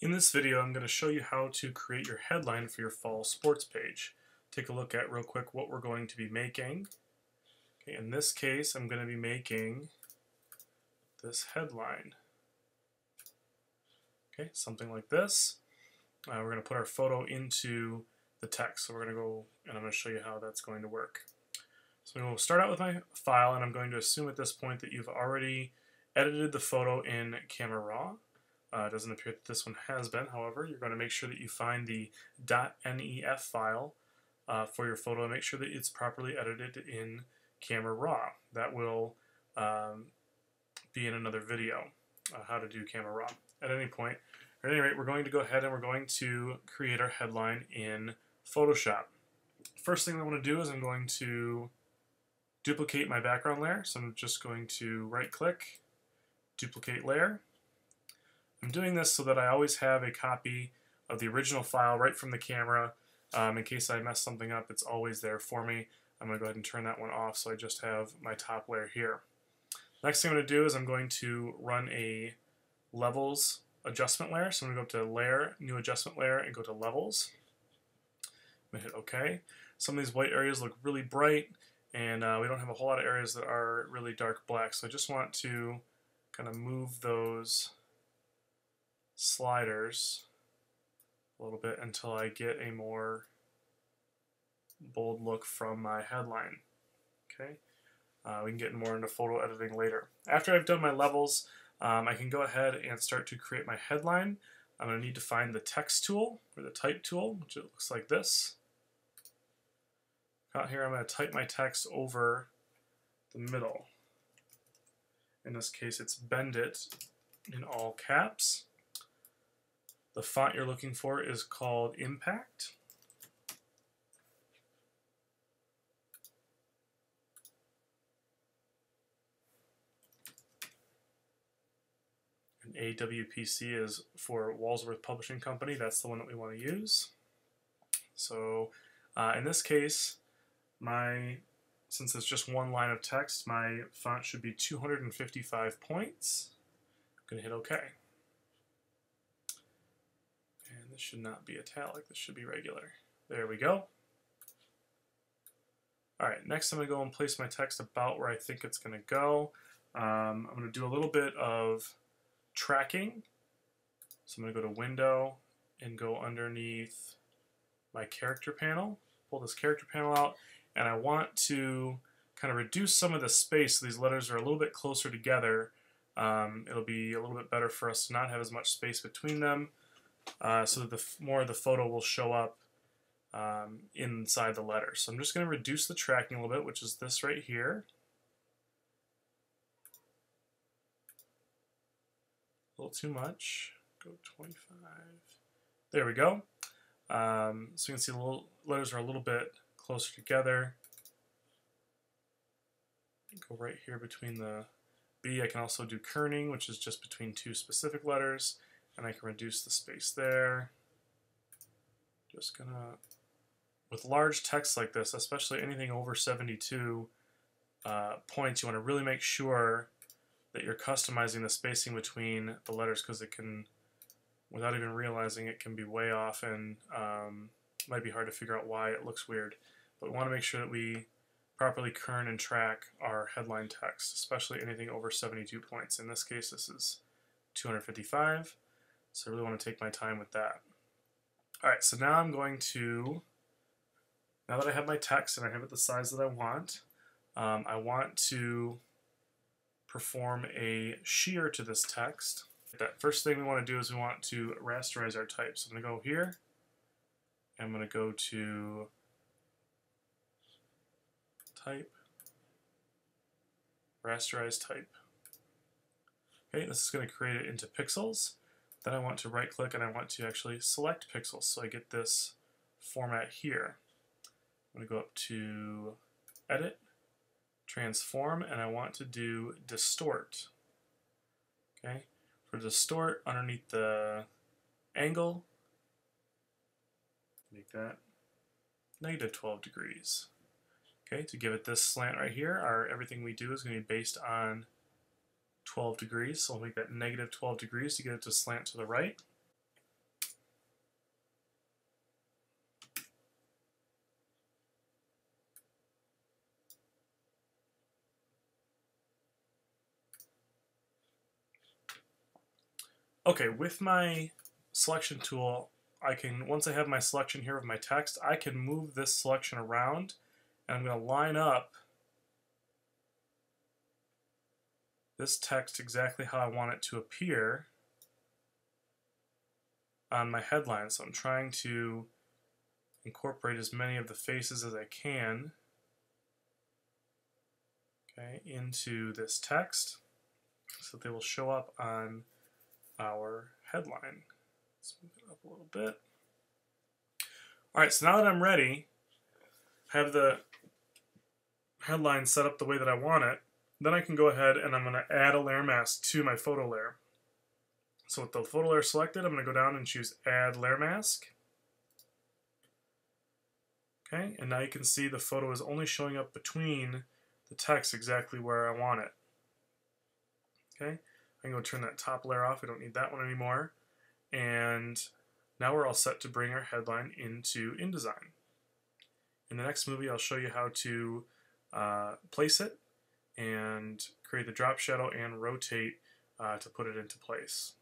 In this video, I'm going to show you how to create your headline for your fall sports page. Take a look at real quick what we're going to be making. Okay, in this case, I'm going to be making this headline. Okay, something like this. We're going to put our photo into the text. So we're going to go and I'm going to show you how that's going to work. So we'll start out with my file, and I'm going to assume at this point that you've already edited the photo in Camera Raw. It doesn't appear that this one has been. However, you're going to make sure that you find the .nef file for your photo and make sure that it's properly edited in Camera Raw. That will be in another video, how to do Camera Raw at any point. At any rate, we're going to go ahead and we're going to create our headline in Photoshop. First thing I want to do is I'm going to duplicate my background layer. So I'm just going to right-click, duplicate layer. I'm doing this so that I always have a copy of the original file right from the camera. In case I mess something up, it's always there for me. I'm going to go ahead and turn that one off so I just have my top layer here. Next thing I'm going to do is I'm going to run a levels adjustment layer. So I'm going to go up to Layer, New Adjustment Layer, and go to Levels. I'm going to hit OK. Some of these white areas look really bright, and we don't have a whole lot of areas that are really dark black. So I just want to kind of move those sliders a little bit until I get a more bold look from my headline. Okay, we can get more into photo editing later. After I've done my levels, I can go ahead and start to create my headline. I'm going to need to find the text tool or the type tool, which it looks like this. Out here, I'm going to type my text over the middle. In this case, it's Bend It in all caps. The font you're looking for is called Impact. And AWPC is for Walsworth Publishing Company. That's the one that we want to use. So in this case, since it's just one line of text, my font should be 255 points. I'm going to hit OK. And this should not be italic, this should be regular. There we go. Alright, next I'm going to go and place my text about where I think it's going to go. I'm going to do a little bit of tracking. So I'm going to go to Window and go underneath my character panel. Pull this character panel out, and I want to kind of reduce some of the space so these letters are a little bit closer together. It'll be a little bit better for us to not have as much space between them. So that more of the photo will show up inside the letter. So I'm just going to reduce the tracking a little bit, which is this right here. A little too much. Go 25. There we go. So you can see the little letters are a little bit closer together. Go right here between the B. I can also do kerning, which is just between two specific letters. And I can reduce the space there. Just gonna, with large text like this, especially anything over 72 points, you want to really make sure that you're customizing the spacing between the letters, because it can, without even realizing it, can be way off, and might be hard to figure out why it looks weird. But we want to make sure that we properly kern and track our headline text, especially anything over 72 points. In this case, this is 255. So I really want to take my time with that. Alright, so now I'm going to, now that I have my text and I have it the size that I want to perform a shear to this text. That first thing we want to do is we want to rasterize our type. So I'm going to go here, and I'm going to go to Type, Rasterize Type. Okay, this is going to create it into pixels. Then I want to right click and I want to actually select pixels, so I get this format here. I'm going to go up to Edit, Transform, and I want to do Distort. Okay, for Distort, underneath the angle, make that -12 degrees. Okay, to give it this slant right here, everything we do is going to be based on 12 degrees, so I'll make that -12 degrees to get it to slant to the right. Okay, with my selection tool, I can, once I have my selection here of my text, I can move this selection around, and I'm going to line up this text exactly how I want it to appear on my headline. So I'm trying to incorporate as many of the faces as I can, okay, into this text so that they will show up on our headline. Let's move it up a little bit. Alright, so now that I'm ready, I have the headline set up the way that I want it, then I can go ahead and I'm going to add a layer mask to my photo layer. So with the photo layer selected, I'm going to go down and choose Add Layer Mask. Okay, and now you can see the photo is only showing up between the text exactly where I want it. Okay, I can go turn that top layer off. We don't need that one anymore. And now we're all set to bring our headline into InDesign. In the next movie, I'll show you how to place it and create the drop shadow and rotate to put it into place.